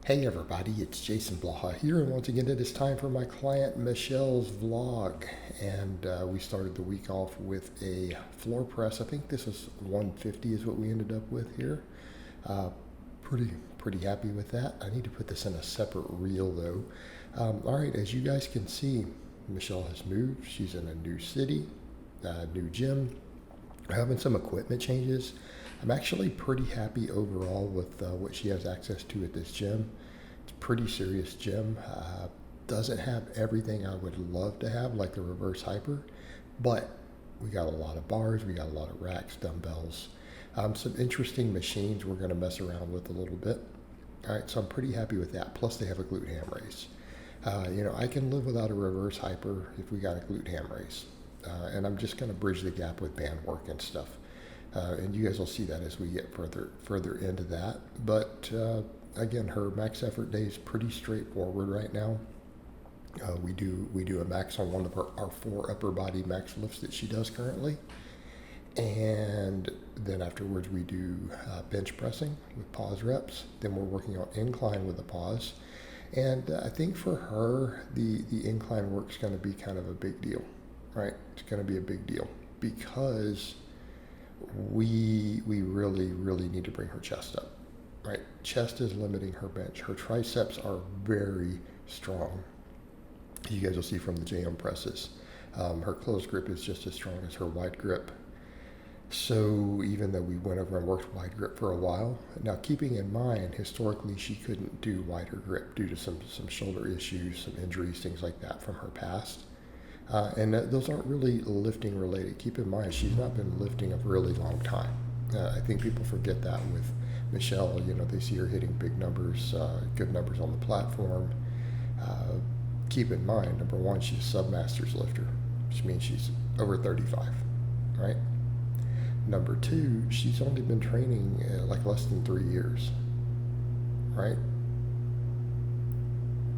Hey everybody, it's Jason Blaha here, and once again it is time for my client Michelle's vlog. And we started the week off with a floor press. I think this is 150 is what we ended up with here. Uh, pretty happy with that. I need to put this in a separate reel though. All right, as you guys can see, Michelle has moved. She's in a new city, new gym. We're having some equipment changes. I'm actually pretty happy overall with what she has access to at this gym. It's a pretty serious gym. Doesn't have everything I would love to have, like the reverse hyper, but we got a lot of bars, we got a lot of racks, dumbbells, some interesting machines we're going to mess around with a little bit. All right, so I'm pretty happy with that. Plus, they have a glute ham raise. I can live without a reverse hyper if we got a glute ham raise. And I'm just going to bridge the gap with band work and stuff. And you guys will see that as we get further into that. But again, her max effort day is pretty straightforward right now. We do a max on one of our 4 upper body max lifts that she does currently. And then afterwards we do bench pressing with pause reps. Then we're working on incline with a pause. And I think for her, the incline work is going to be kind of a big deal, right? It's going to be a big deal because we really need to bring her chest up, right? Chest is limiting her bench. Her triceps are very strong. You guys will see from the JM presses. Her closed grip is just as strong as her wide grip. So even though we went over and worked wide grip for a while, now keeping in mind, historically she couldn't do wider grip due to some shoulder issues, some injuries, things like that from her past. And those aren't really lifting related. Keep in mind, she's not been lifting a really long time. I think people forget that with Michelle. They see her hitting big numbers, good numbers on the platform. Keep in mind, number one, she's a submasters lifter, which means she's over 35, right? Number two, she's only been training like less than 3 years, right?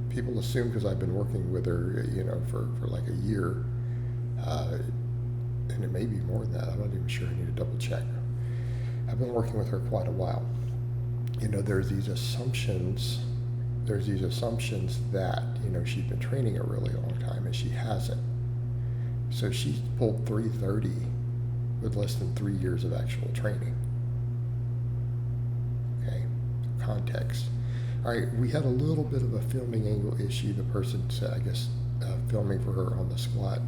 People assume because I've been working with her, for like a year, and it may be more than that. I'm not even sure. I need to double check. I've been working with her quite a while. There's these assumptions that, she's been training a really long time, and she hasn't. So she's pulled 330 with less than 3 years of actual training. Okay, context. All right, we had a little bit of a filming angle issue. The person said, I guess, filming for her on the squat,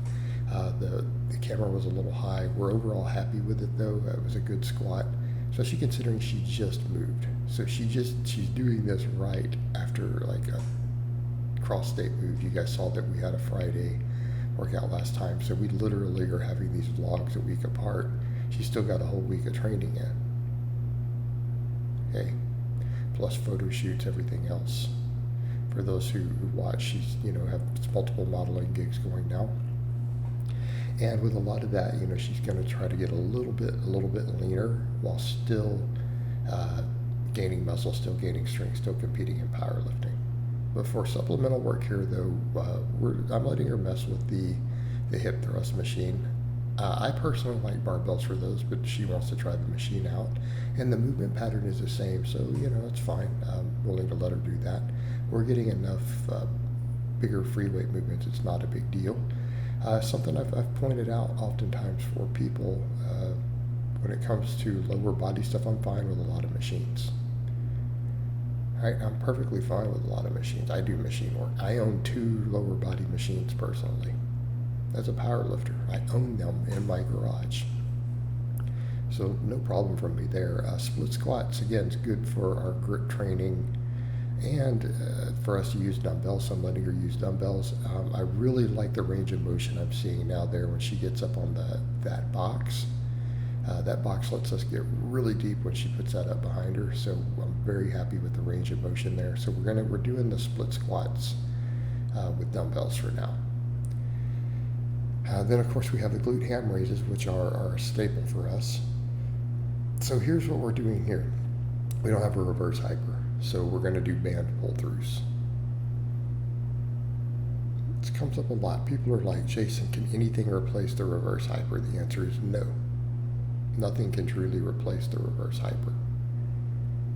the camera was a little high. We're overall happy with it though. It was a good squat, especially considering she just moved. So she's doing this right after like a cross-state move. You guys saw that we had a Friday workout last time, so we literally are having these vlogs a week apart. She's still got a whole week of training in. Okay. Plus photo shoots, everything else. For those who watch, she's have multiple modeling gigs going now, and with a lot of that, she's going to try to get a little bit leaner while still gaining muscle, still gaining strength, still competing in powerlifting. But for supplemental work here, though, I'm letting her mess with the hip thrust machine. I personally like barbells for those, but she wants to try the machine out. And the movement pattern is the same, so, it's fine. I'm willing to let her do that. We're getting enough bigger free weight movements. It's not a big deal. Something I've pointed out oftentimes for people, when it comes to lower body stuff, I'm fine with a lot of machines. Right? I'm perfectly fine with a lot of machines. I do machine work. I own 2 lower body machines personally. As a power lifter, I own them in my garage. So no problem from me there. Split squats, again, is good for our grip training and for us to use dumbbells. So I'm letting her use dumbbells. I really like the range of motion I'm seeing now there when she gets up on that box. That box lets us get really deep when she puts that up behind her. So I'm very happy with the range of motion there. So we're doing the split squats with dumbbells for now. Then of course we have the glute ham raises, which are a staple for us. So here's what we're doing here. We don't have a reverse hyper, so we're going to do band pull-throughs. This comes up a lot. People are like, Jason, can anything replace the reverse hyper? The answer is no. Nothing can truly replace the reverse hyper.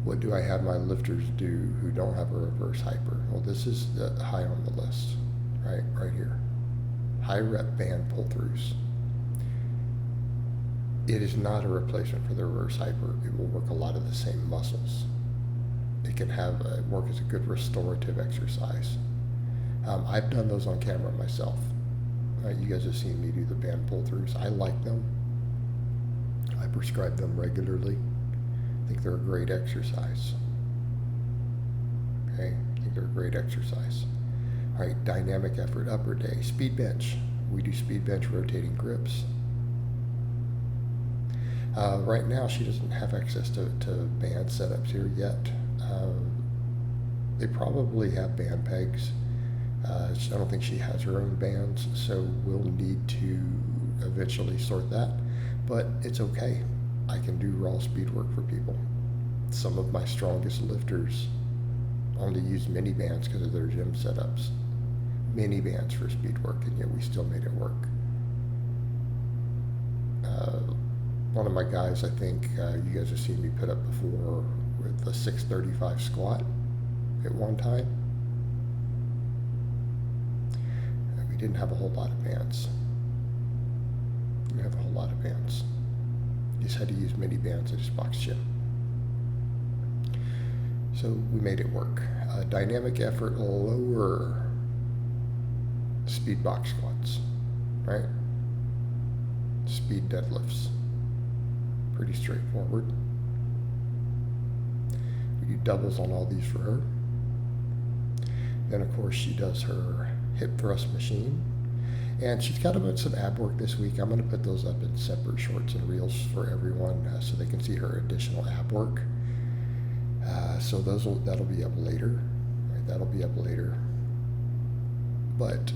What do I have my lifters do who don't have a reverse hyper? Well, this is high on the list, right here. High rep band pull-throughs. It is not a replacement for the reverse hyper. It will work a lot of the same muscles. It can work as a good restorative exercise. I've done those on camera myself. You guys have seen me do the band pull-throughs. I like them. I prescribe them regularly. I think they're a great exercise. Okay, I think they're a great exercise. All right, dynamic effort upper day. Speed bench. We do speed bench rotating grips. Right now, she doesn't have access to band setups here yet. They probably have band pegs. I don't think she has her own bands, so we'll need to eventually sort that. But it's okay. I can do raw speed work for people. Some of my strongest lifters only use mini bands because of their gym setups. Mini bands for speed work, and yet we still made it work. One of my guys, I think you guys have seen me put up before with a 635 squat at one time. We didn't have a whole lot of bands. We have a whole lot of bands. Just had to use mini bands at his box gym. So we made it work. Dynamic effort, lower speed box squats, right? Speed deadlifts. Pretty straightforward. We do doubles on all these for her. Then of course she does her hip thrust machine. And she's got about some ab work this week. I'm going to put those up in separate shorts and reels for everyone so they can see her additional ab work. So that'll be up later. Right, that'll be up later. But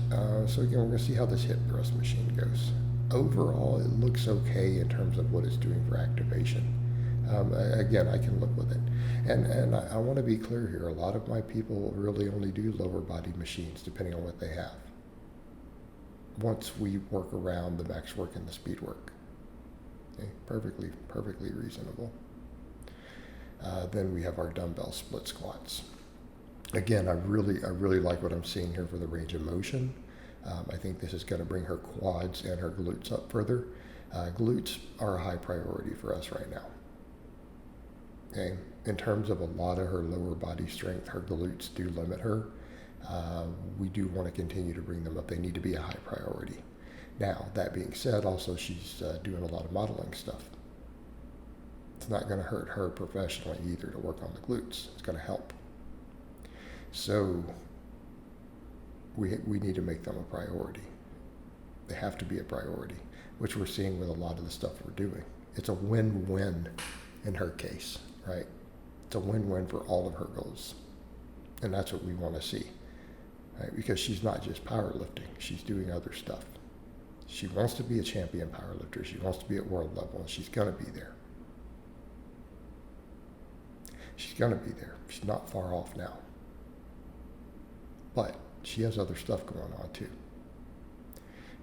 so again, we're going to see how this hip thrust machine goes. Overall, it looks okay in terms of what it's doing for activation. Again, I can look with it. And I want to be clear here. A lot of my people really only do lower body machines depending on what they have. Once we work around the max work and the speed work. Okay, perfectly reasonable. Then we have our dumbbell split squats. Again, I really like what I'm seeing here for the range of motion. I think this is going to bring her quads and her glutes up further. Glutes are a high priority for us right now. Okay, in terms of a lot of her lower body strength, her glutes do limit her. We do want to continue to bring them up. They need to be a high priority. Now, that being said, also she's doing a lot of modeling stuff. It's not going to hurt her professionally either to work on the glutes. It's going to help. So we need to make them a priority. They have to be a priority, which we're seeing with a lot of the stuff we're doing. It's a win-win in her case, right? It's a win-win for all of her goals. And that's what we want to see, right? Because she's not just powerlifting. She's doing other stuff. She wants to be a champion powerlifter. She wants to be at world level, and she's going to be there. She's going to be there. She's not far off now. But she has other stuff going on too.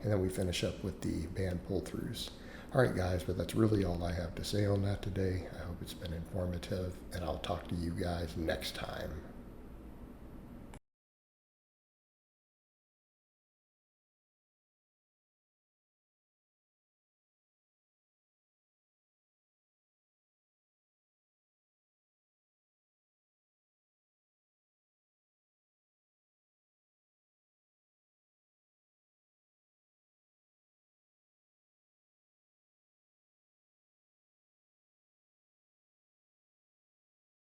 And then we finish up with the band pull-throughs. All right, guys, but that's really all I have to say on that today. I hope it's been informative, and I'll talk to you guys next time.